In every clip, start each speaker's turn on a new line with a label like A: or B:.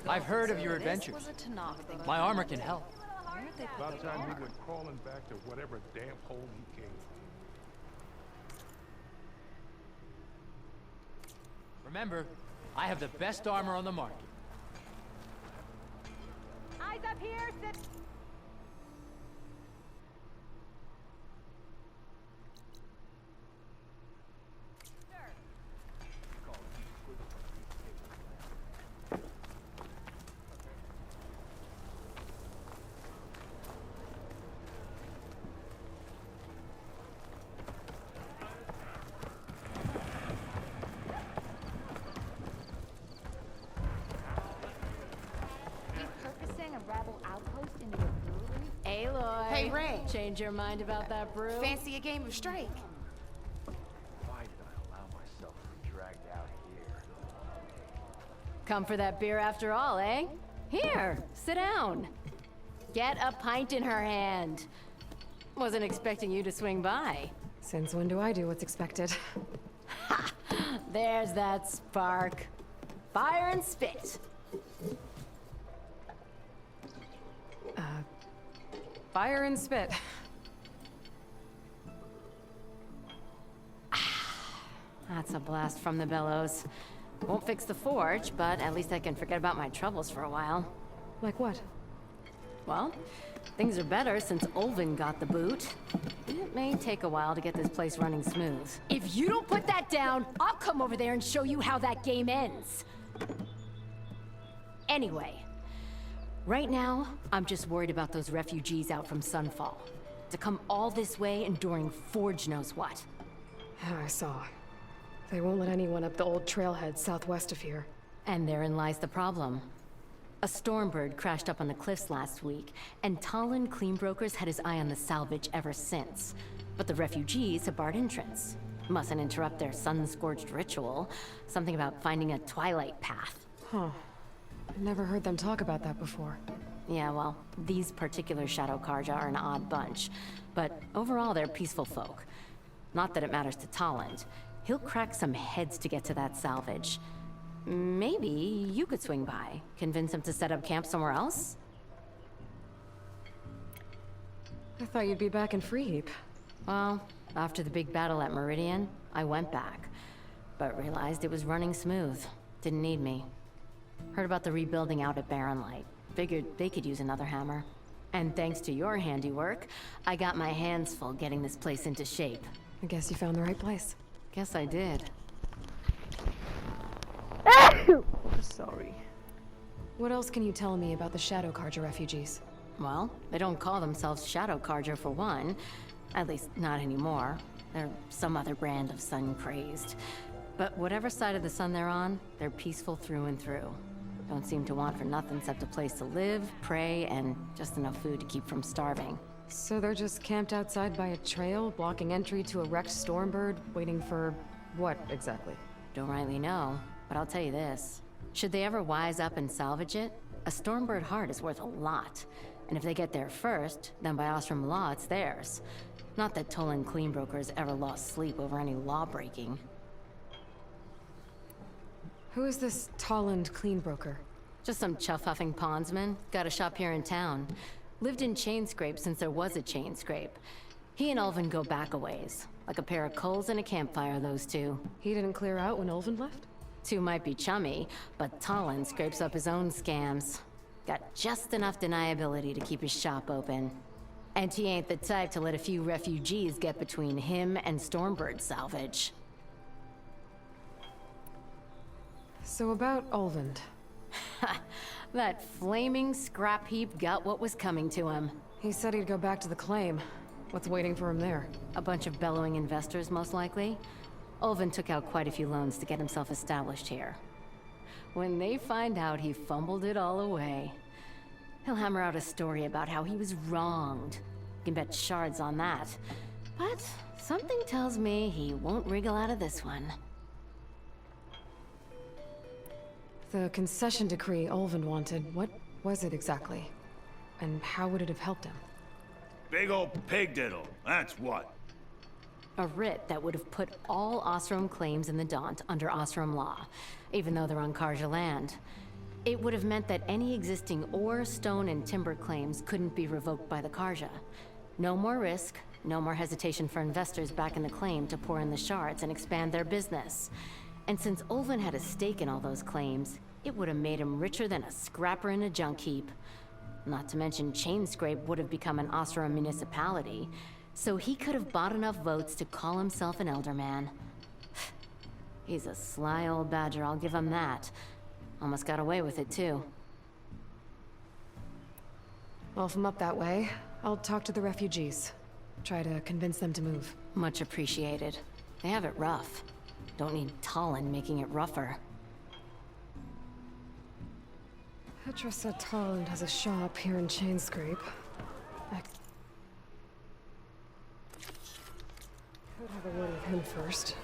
A: I've heard of your adventures. My armor can help.
B: About time he went crawling back to whatever damn hole he came from.
A: Remember, I have the best armor on the market.
C: Eyes up here, sit.
D: Hey, Ray.
E: Change your mind about that brew?
D: Fancy a game of Strike?
F: Why did I allow myself to be dragged out here?
E: Come for that beer after all, eh? Here, sit down. Get a pint in her hand. Wasn't expecting you to swing by.
G: Since when do I do what's expected?
E: Ha! There's that spark. Fire and spit.
G: Fire and spit.
E: That's a blast from the bellows. Won't fix the forge, but at least I can forget about my troubles for a while.
G: Like what?
E: Well, things are better since Olvin got the boot. It may take a while to get this place running smooth. If you don't put that down, I'll come over there and show you how that game ends. Anyway, right now, I'm just worried about those refugees out from Sunfall. To come all this way enduring Forge knows what.
G: I saw. They won't let anyone up the old trailhead southwest of here.
E: And therein lies the problem. A Stormbird crashed up on the cliffs last week, and Talon Cleanbrokers had his eye on the salvage ever since. But the refugees have barred entrance. Mustn't interrupt their sun-scorched ritual. Something about finding a twilight path.
G: Huh. I've never heard them talk about that before.
E: Yeah, well, these particular Shadow Karja are an odd bunch. But overall, they're peaceful folk. Not that it matters to Talon. He'll crack some heads to get to that salvage. Maybe you could swing by, convince him to set up camp somewhere else?
G: I thought you'd be back in Freeheap.
E: Well, after the big battle at Meridian, I went back. But realized it was running smooth. Didn't need me. Heard about the rebuilding out at Barren Light. Figured they could use another hammer. And thanks to your handiwork, I got my hands full getting this place into shape.
G: I guess you found the right place.
E: Guess I did.
F: Sorry.
G: What else can you tell me about the Shadow Karja refugees?
E: Well, they don't call themselves Shadow Karja for one. At least, not anymore. They're some other brand of sun-crazed. But whatever side of the sun they're on, they're peaceful through and through. Don't seem to want for nothing except a place to live, pray, and just enough food to keep from starving.
G: So they're just camped outside by a trail, blocking entry to a wrecked Stormbird, waiting for what, exactly?
E: Don't rightly know, but I'll tell you this. Should they ever wise up and salvage it, a Stormbird heart is worth a lot. And if they get there first, then by Ostrom law, it's theirs. Not that Tolan Cleanbrokers ever lost sleep over any law-breaking.
G: Who is this Tolland Cleanbroker?
E: Just some chuff-huffing pondsman. Got a shop here in town. Lived in Chainscrape since there was a Chainscrape. He and Ulvin go back a ways. Like a pair of coals and a campfire, those two.
G: He didn't clear out when Ulvin left?
E: Two might be chummy, but Talon scrapes up his own scams. Got just enough deniability to keep his shop open. And he ain't the type to let a few refugees get between him and Stormbird salvage.
G: So about Ulvin.
E: That flaming scrap heap got what was coming to him.
G: He said he'd go back to the claim. What's waiting for him there?
E: A bunch of bellowing investors, most likely. Ulvin took out quite a few loans to get himself established here. When they find out he fumbled it all away, he'll hammer out a story about how he was wronged. You can bet shards on that. But something tells me he won't wriggle out of this one.
G: The concession decree Ulvin wanted, what was it exactly? And how would it have helped him?
H: Big old pig diddle, that's what.
E: A writ that would have put all Ostrom claims in the Daunt under Ostrom law, even though they're on Karja land. It would have meant that any existing ore, stone, and timber claims couldn't be revoked by the Karja. No more risk, no more hesitation for investors backing the claim to pour in the shards and expand their business. And since Olvin had a stake in all those claims, it would have made him richer than a scrapper in a junk heap. Not to mention Chainscrape would have become an Osram municipality, so he could have bought enough votes to call himself an elderman. He's a sly old badger, I'll give him that. Almost got away with it, too.
G: Well, if I'm up that way, I'll talk to the refugees. Try to convince them to move.
E: Much appreciated. They have it rough. Don't need Talon making it rougher.
G: Petra said Talland has a shop here in Chainscrape. I could have a word with him first.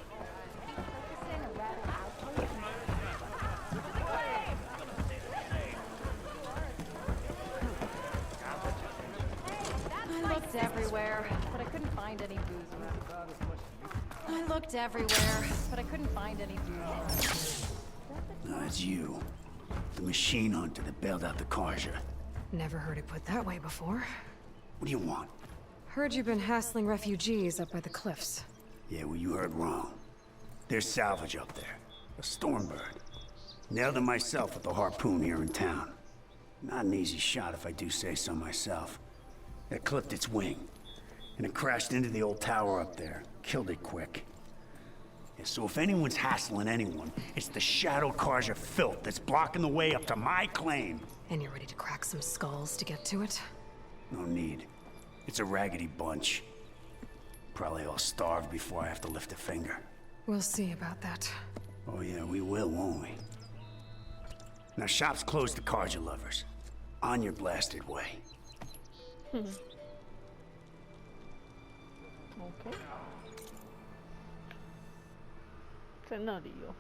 C: I looked everywhere, but I couldn't find any booze. I looked everywhere, but I couldn't find any booze.
H: No, it's you. The machine hunter that bailed out the Karja.
G: Never heard it put that way before.
H: What do you want?
G: Heard you've been hassling refugees up by the cliffs.
H: Yeah, well, you heard wrong. There's salvage up there. A stormbird. Nailed him myself with a harpoon here in town. Not an easy shot if I do say so myself. It clipped its wing, and it crashed into the old tower up there. Killed it quick. Yeah, so if anyone's hassling anyone, it's the Shadow Karja filth that's blocking the way up to my claim.
G: And you're ready to crack some skulls to get to it?
H: No need. It's a raggedy bunch. Probably all starved before I have to lift a finger.
G: We'll see about that.
H: Oh yeah, we will, won't we? Now shop's closed to Karja lovers. On your blasted way.
I: Okay.在那里哦。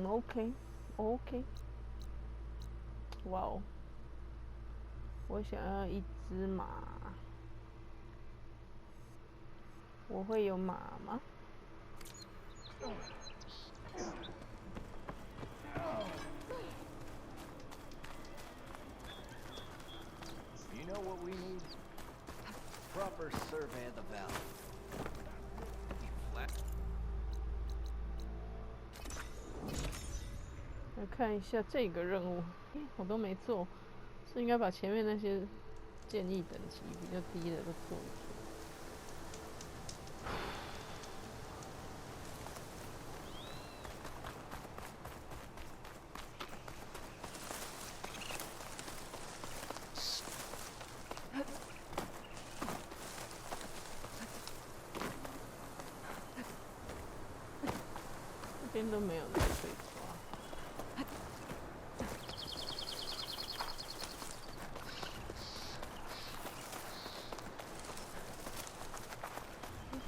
I: OK。哇哦！我想要一只马。我会有马吗？
F: You know what we need? Proper survey of the valley.
I: 来看一下这个任务，我都没做，是应该把前面那些建议等级比较低的都做一做。 这边都没有人可以抓。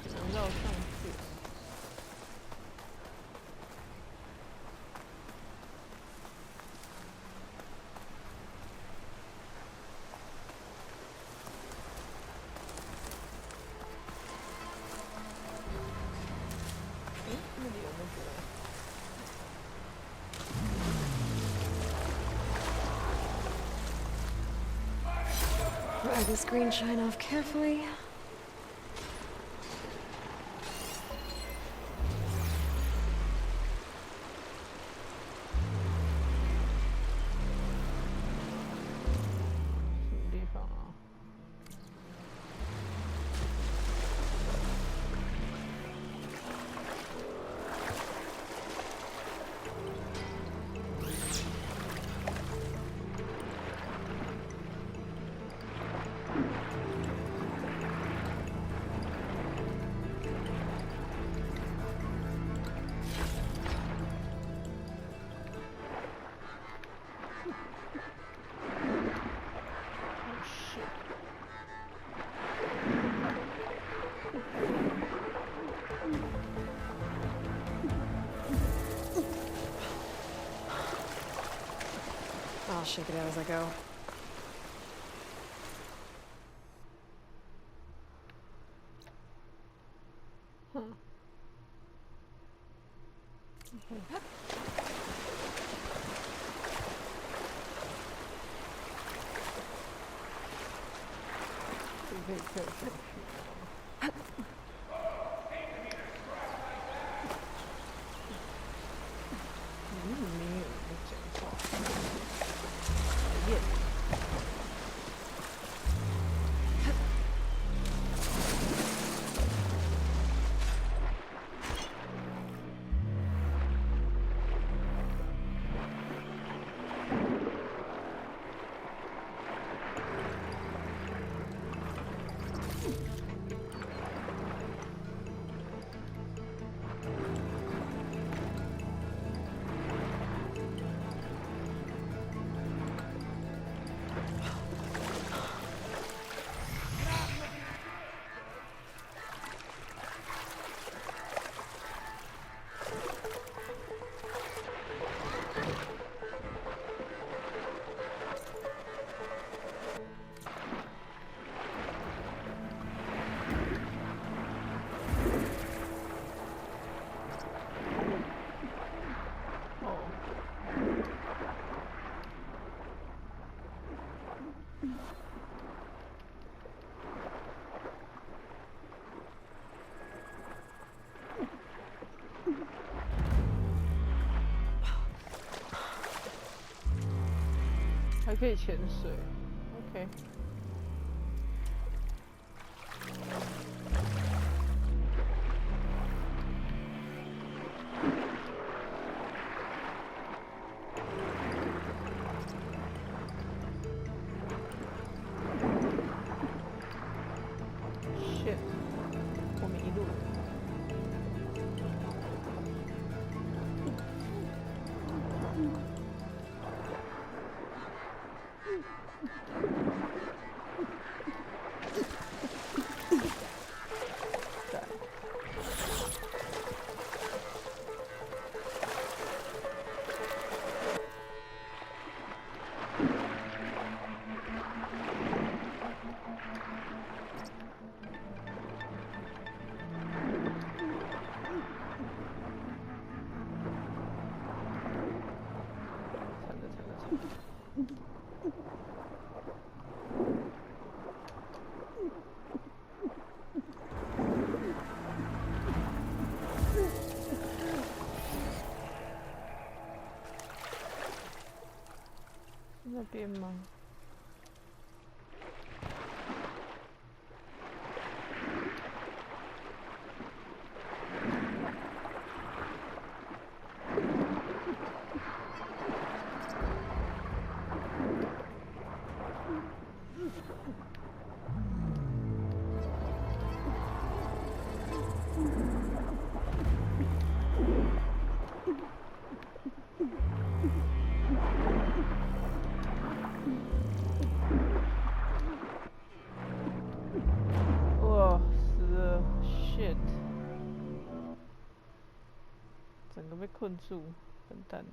I: 只能绕上去。那里有那个。
G: Dry this green shine off carefully. I'll shake it out as I go.
I: 可以跳下去。没有人讲话。耶。还可以潜水 ，OK。shit， 我迷路了。那边吗？整个被困住，笨蛋了。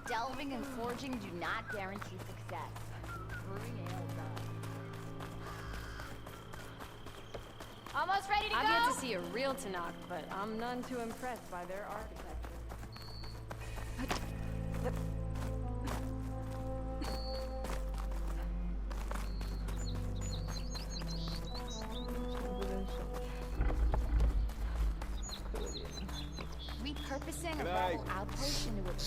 C: Delving and forging do not guarantee success. Brewing ale does. Almost ready to go? I've yet to see a real Tanakh, but I'm none too impressed by their architecture. Repurposing a rebel outpost into a brewery?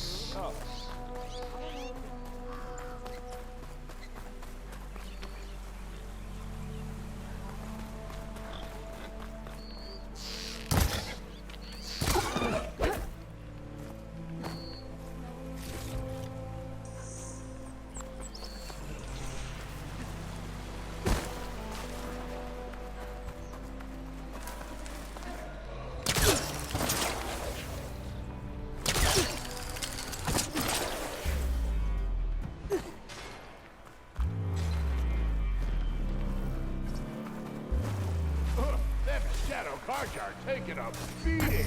B: gosh, are taking a beating.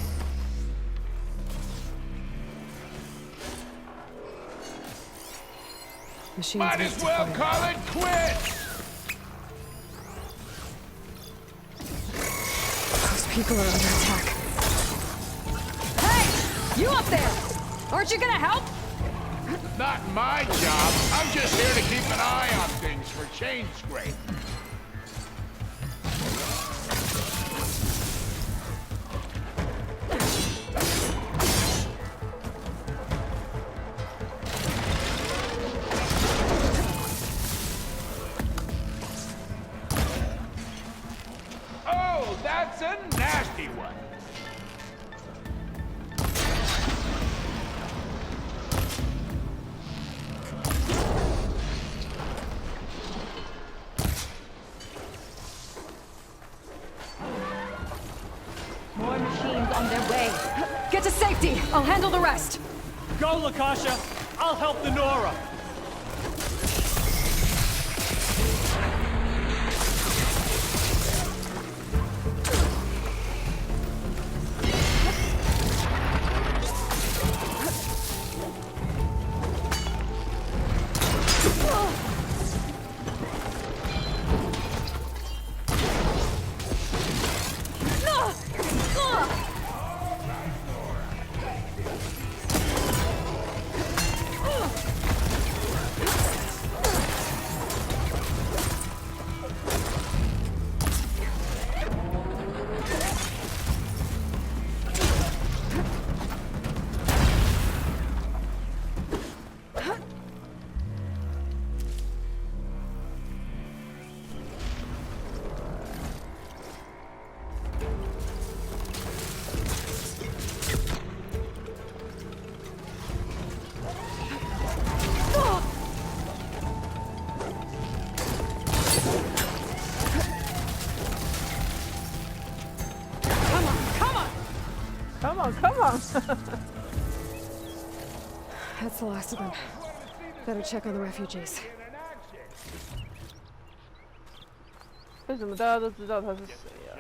G: Machines
B: Might
G: need
B: as
G: to
B: well
G: fire.
B: call it quits.
G: Those people are under attack.
C: Hey! You up there! Aren't you gonna help?
B: Not my job. I'm just here to keep an eye on things for chain scrape. Oh, that's a nasty one.
C: More machines on their way. Get to safety! I'll handle the rest!
A: Go, Lakasha! I'll help the Nora!
I: Come on!
G: That's the last of them. Better check on the refugees.
I: 为什么大家都知道他是谁啊？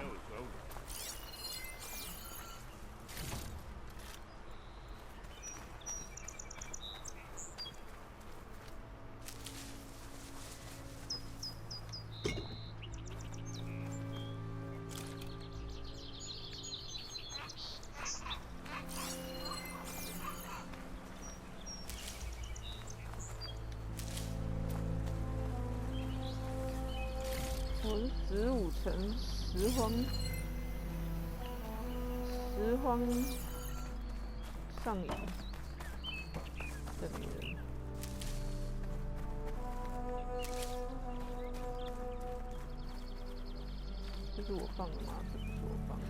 I: 我是15层拾荒上瘾的女人。这是我放的吗？这不是我放的。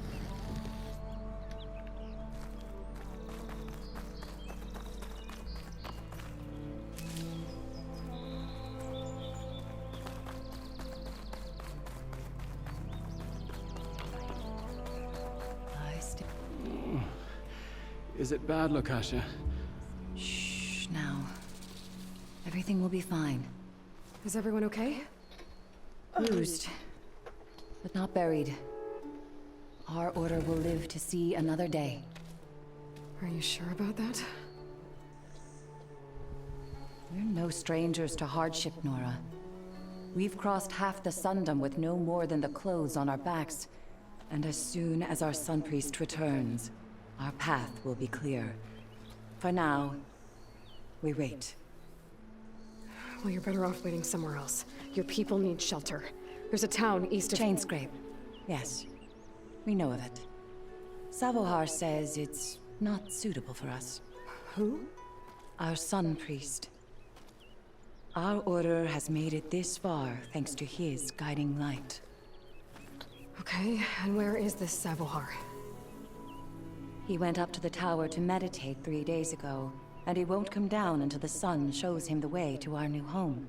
J: Is it bad, Lakasha?
E: Shh, now. Everything will be fine.
G: Is everyone okay?
E: Bruised, but not buried. Our order will live to see another day.
G: Are you sure about that?
E: We're no strangers to hardship, Nora. We've crossed half the Sundom with no more than the clothes on our backs. And as soon as our Sun Priest returns, our path will be clear. For now, we wait.
G: Well, you're better off waiting somewhere else. Your people need shelter. There's a town east of...
E: Chainscrape. Yes. We know of it. Savohar says it's not suitable for us.
G: Who?
E: Our Sun Priest. Our order has made it this far thanks to his guiding light.
G: Okay, and where is this Savohar?
E: He went up to the tower to meditate 3 days ago, and he won't come down until the sun shows him the way to our new home.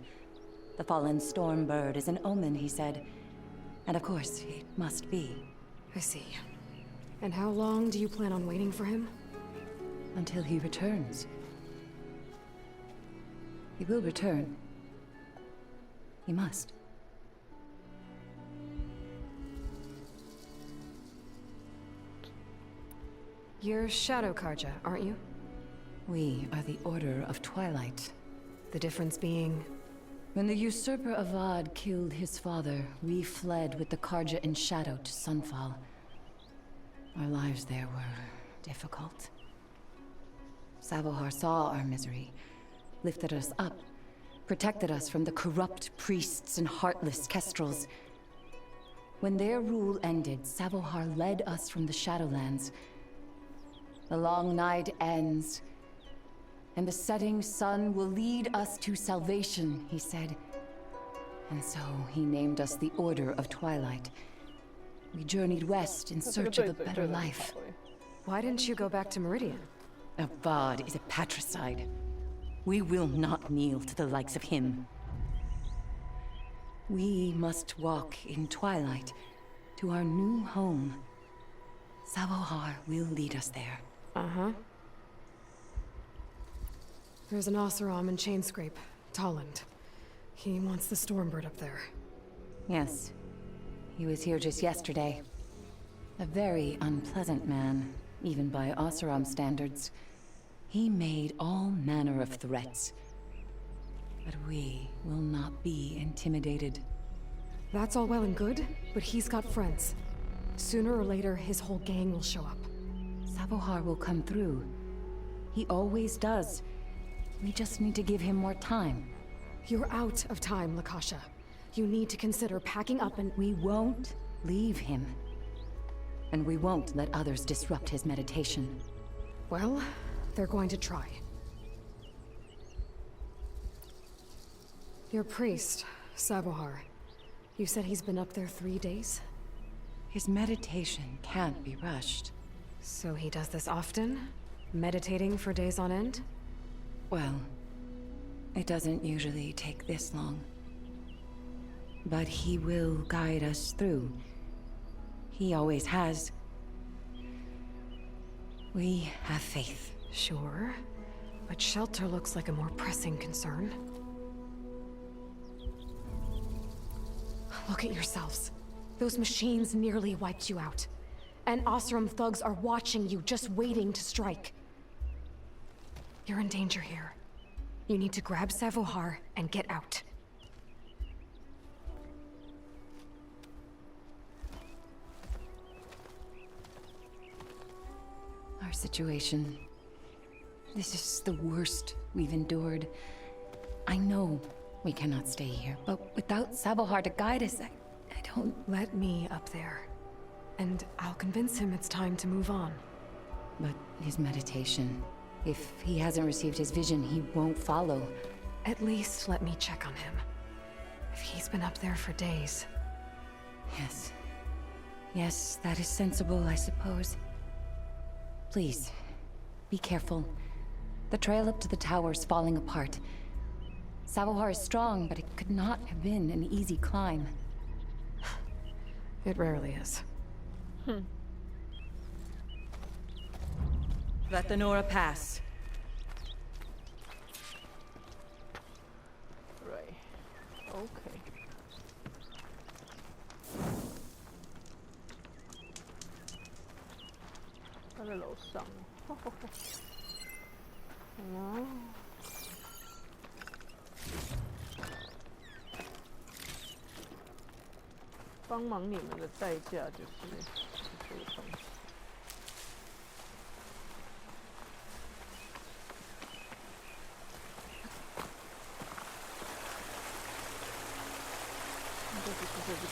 E: The fallen storm bird is an omen, he said. And of course, it must be.
G: I see. And how long do you plan on waiting for him?
E: Until he returns. He will return. He must.
G: You're Shadow Karja, aren't you?
J: We are the Order of Twilight.
G: The difference being...
J: When the usurper Avad killed his father, we fled with the Karja in Shadow to Sunfall. Our lives there were difficult. Savohar saw our misery, lifted us up, protected us from the corrupt priests and heartless kestrels. When their rule ended, Savohar led us from the Shadowlands. The long night ends, and the setting sun will lead us to salvation, he said. And so he named us the Order of Twilight. We journeyed west in search of a better life.
G: Why didn't you go back to Meridian?
J: Avad is a patricide. We will not kneel to the likes of him. We must walk in twilight to our new home. Savohar will lead us there.
G: Uh-huh. There's an Oseram in Chainscrape, Tolland. He wants the Stormbird up there.
J: Yes. He was here just yesterday. A very unpleasant man, even by Oseram standards. He made all manner of threats. But we will not be intimidated.
G: That's all well and good, but he's got friends. Sooner or later, his whole gang will show up.
J: Savohar will come through. He always does. We just need to give him more time.
G: You're out of time, Lakasha. You need to consider packing up and...
J: We won't leave him. And we won't let others disrupt his meditation.
G: Well, they're going to try. Your priest, Savohar. You said he's been up there 3 days?
J: His meditation can't be rushed.
G: So he does this often? Meditating for days on end?
J: Well, it doesn't usually take this long. But he will guide us through. He always has. We have faith.
G: Sure, but shelter looks like a more pressing concern. Look at yourselves. Those machines nearly wiped you out. And Oseram thugs are watching you, just waiting to strike. You're in danger here. You need to grab Savohar and get out.
J: Our situation... This is the worst we've endured. I know we cannot stay here, but without Savohar to guide us, I don't...
G: Let me up there. And I'll convince him it's time to move on.
J: But his meditation... If he hasn't received his vision, he won't follow.
G: At least let me check on him. If he's been up there for days.
J: Yes. Yes, that is sensible, I suppose. Please, be careful. The trail up to the tower's falling apart. Savohar is strong, but it could not have been an easy climb.
G: It rarely is.
J: Let the Nora pass.
I: Right. Okay. 他在楼上。哦。帮忙你们的代价就是这个东西。这只是这个东西。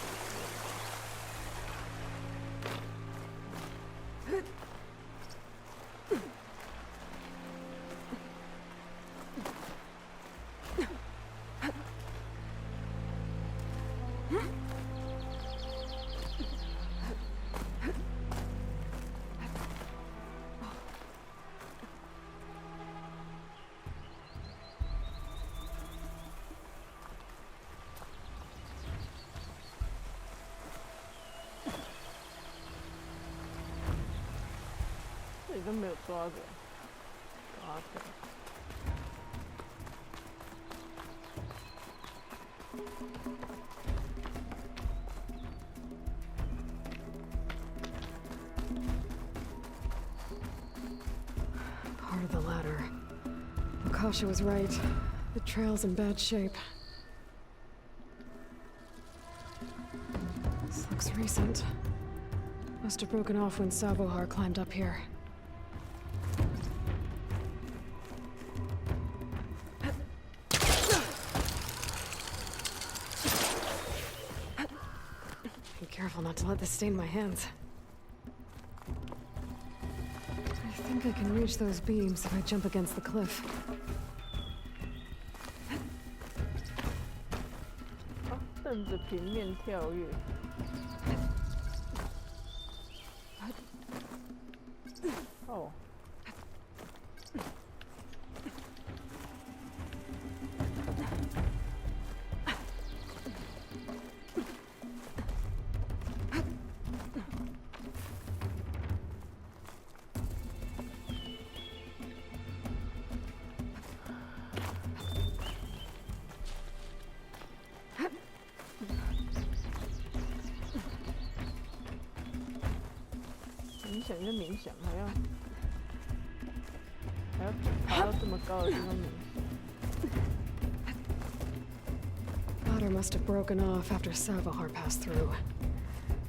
I: 这里都没有抓着，抓着。
G: Kasha was right. The trail's in bad shape. This looks recent. Must have broken off when Savohar climbed up here. Be careful not to let this stain my hands. I think I can reach those beams if I jump against the cliff.
I: 顺着平面跳跃。哦。冥想就冥想，还要爬到这么高的地方冥想。
G: Ladder must have broken off after Savohar passed through.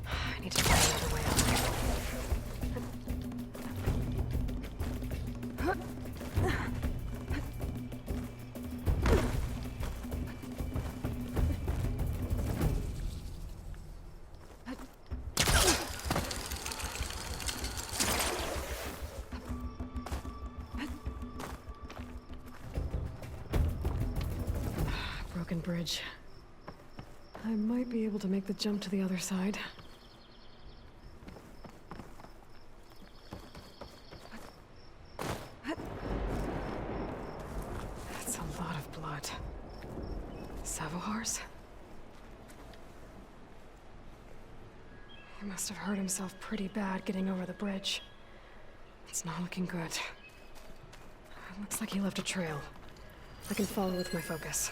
G: I need to find another way up. Broken bridge. I might be able to make the jump to the other side. That's a lot of blood. Savohar's? He must have hurt himself pretty bad getting over the bridge. It's not looking good. It looks like he left a trail. I can follow with my focus.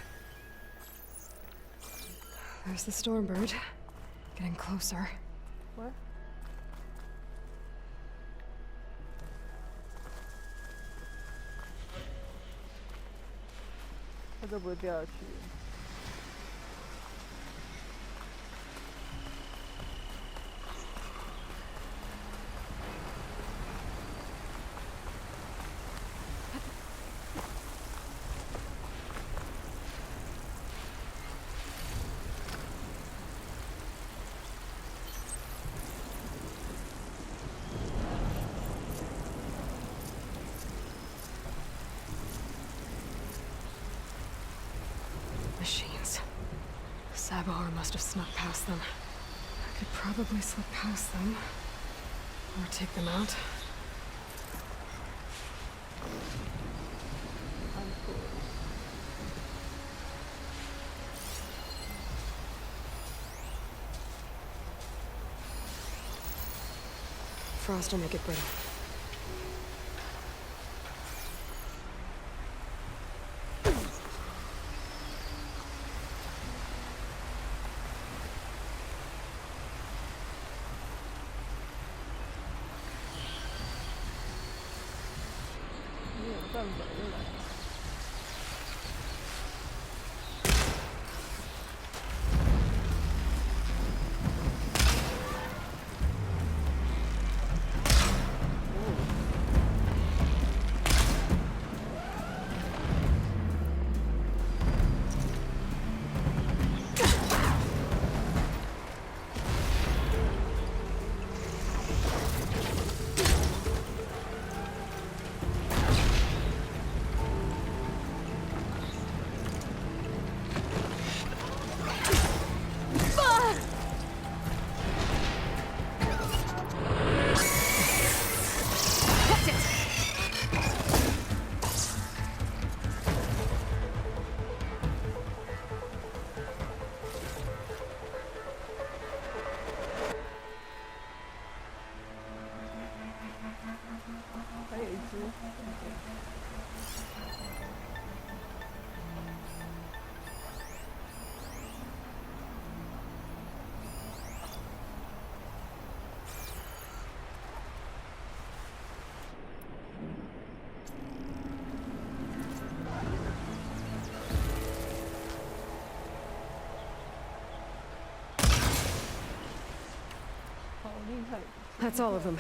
G: There's the Stormbird. Getting closer.
I: What? 它都不会掉下去。
G: Machines. Savohar must have snuck past them. I could probably slip past them. Or take them out. Frost will make it brittle.
I: 害。
G: That's all of them.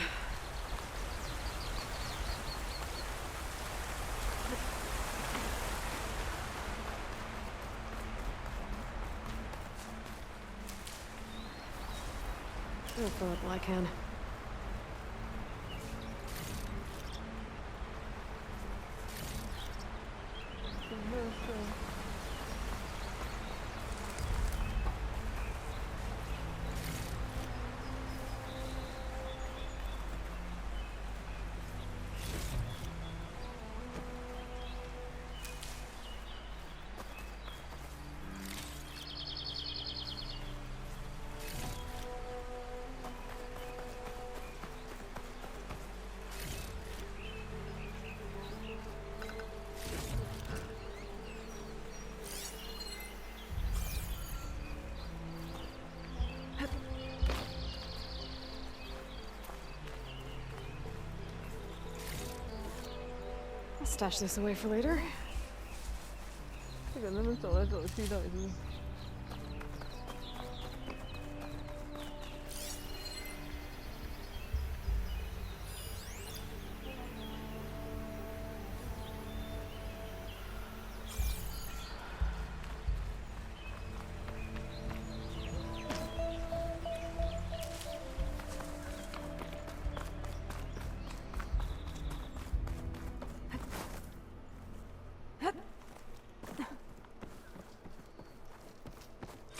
G: I'll fill it while I can. I'll stash this away for later.
I: 这个那边走来走去到底是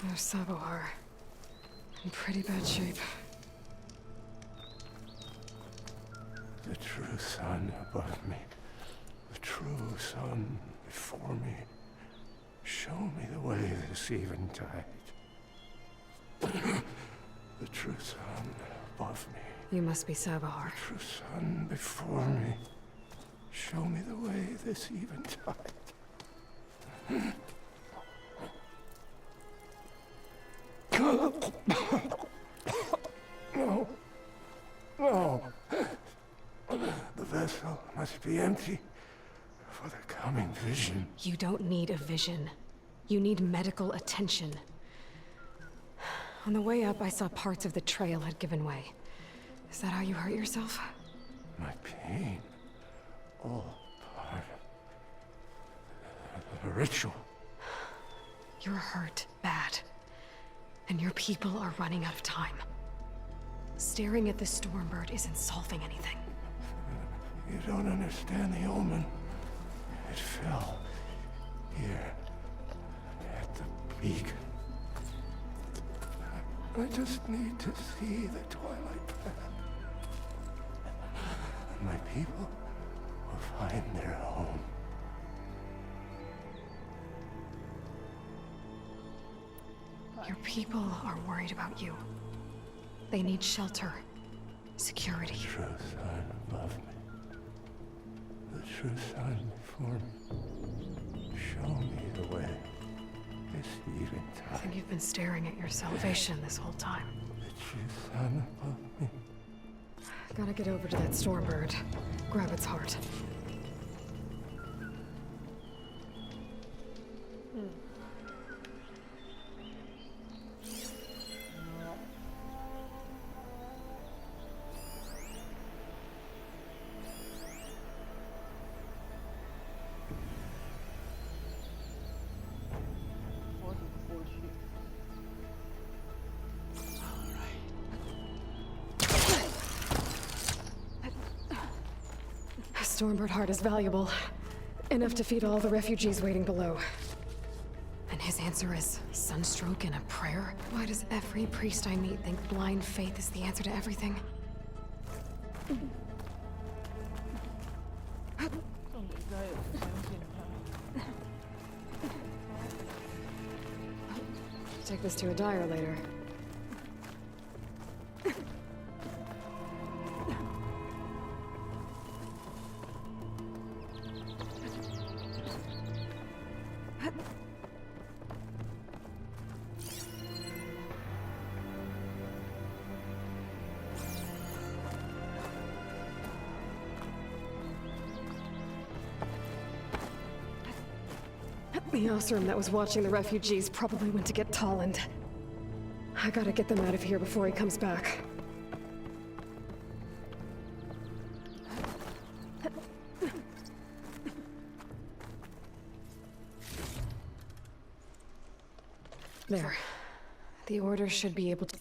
I: ？There's
G: Sabohar. In pretty bad shape.
K: The true sun above me. The true sun before me. Show me the way this eventide. The true sun above me.
G: You must be Sabohar.
K: The true sun before me. Show me the way this eventide. No. No. The vessel must be empty for the coming vision.
G: You don't need a vision. You need medical attention. On the way up, I saw parts of the trail had given way. Is that how you hurt yourself?
K: My pain. All part of the ritual.
G: You're hurt bad. And your people are running out of time. Staring at the Stormbird isn't solving anything.
K: You don't understand the omen. It fell here at the peak. I just need to see the twilight path. My people will find their home.
G: Your people are worried about you. They need shelter, security.
K: The true sun above me. The true sun before me. Show me the way. This eventide.
G: I think you've been staring at your salvation this whole time.
K: The true sun above me.
G: Gotta get over to that Stormbird. Grab its heart. Stormbird heart is valuable. Enough to feed all the refugees waiting below. And his answer is sunstroke and a prayer? Why does every priest I meet think blind faith is the answer to everything? Take this to a dyer later. The Osram that was watching the refugees probably went to get Tolland. I gotta get them out of here before he comes back. There. The order should be able to...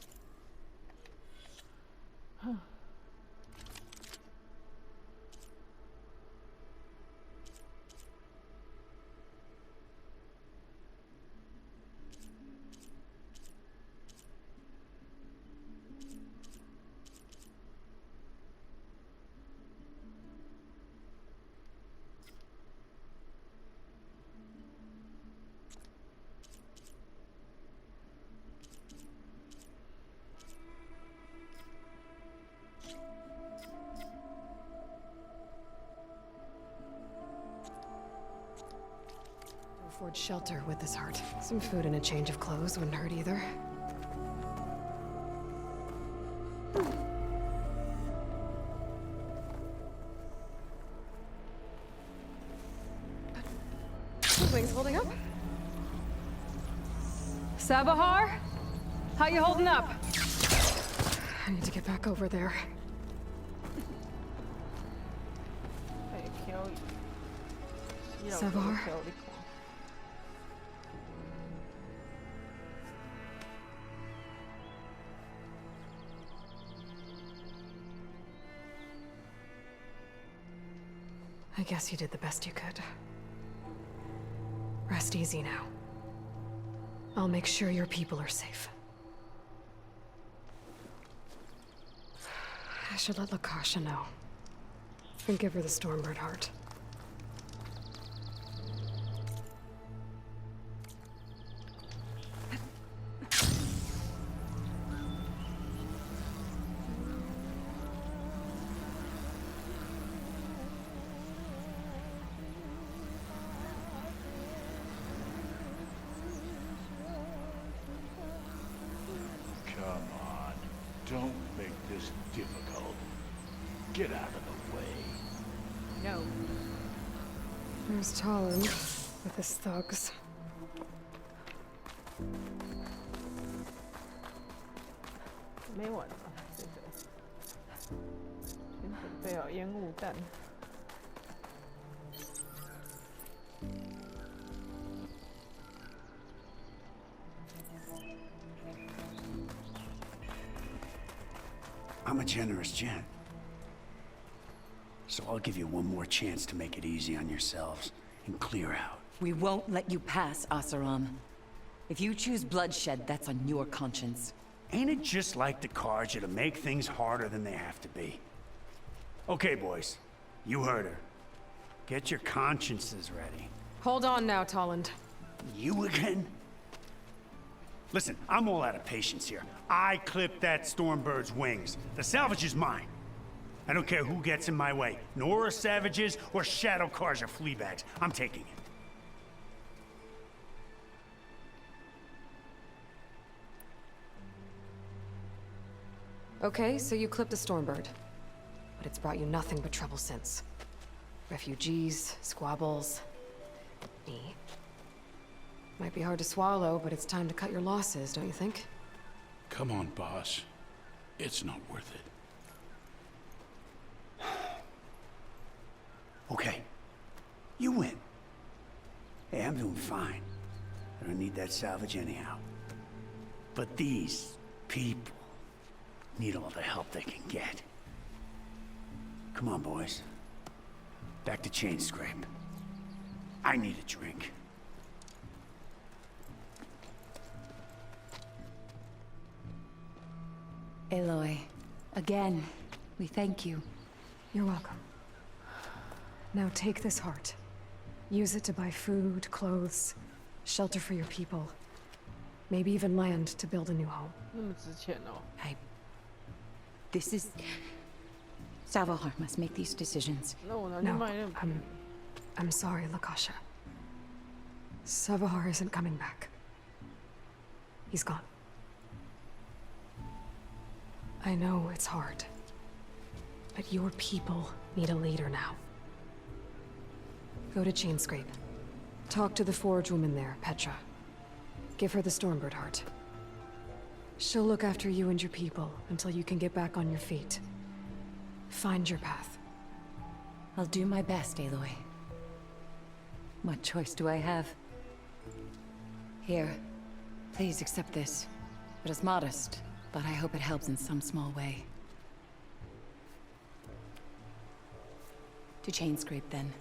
G: Afford shelter with this heart. Some food and a change of clothes wouldn't hurt either. Wings holding up? Sabahar? How you holding up? I need to get back over there. Sabahar? I guess you did the best you could. Rest easy now. I'll make sure your people are safe. I should let Lakasha know. And give her the Stormbird heart.
B: Don't make this difficult. Get out of the way.
C: No.
G: There's Talon with his thugs.
I: 没完了，这个先准备好烟雾弹。
H: I'm a generous gent. So I'll give you one more chance to make it easy on yourselves and clear out.
J: We won't let you pass, Asaram. If you choose bloodshed, that's on your conscience.
H: Ain't it just like the Karja to make things harder than they have to be? Okay, boys. You heard her. Get your consciences ready.
G: Hold on now, Talland.
H: You again? Listen, I'm all out of patience here. I clipped that Stormbird's wings. The salvage is mine. I don't care who gets in my way. Nora savages or Shadow Karja fleabags. I'm taking it.
G: Okay, so you clipped the Stormbird. But it's brought you nothing but trouble since. Refugees, squabbles, me. Might be hard to swallow, but it's time to cut your losses, don't you think?
B: Come on, boss. It's not worth it.
H: Okay. You win. Hey, I'm doing fine. I don't need that salvage anyhow. But these people need all the help they can get. Come on, boys. Back to Chain Scrape. I need a drink.
J: Aloy, again, we thank you.
G: You're welcome. Now take this heart. Use it to buy food, clothes, shelter for your people. Maybe even land to build a new home.
J: This is... Savahar must make these decisions.
G: No, I'm sorry, Lakasha. Savahar isn't coming back. He's gone. I know it's hard, but your people need a leader now. Go to Chainscrape. Talk to the forge woman there, Petra. Give her the Stormbird heart. She'll look after you and your people until you can get back on your feet. Find your path.
J: I'll do my best, Aloy. What choice do I have? Here. Please accept this. It is modest, but I hope it helps in some small way. To chain scrape, then.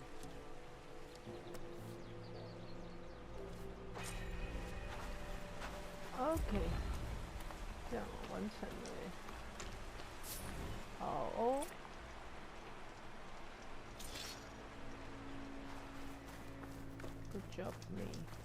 I: OK， 这样完成了耶。好哦。Good job, me.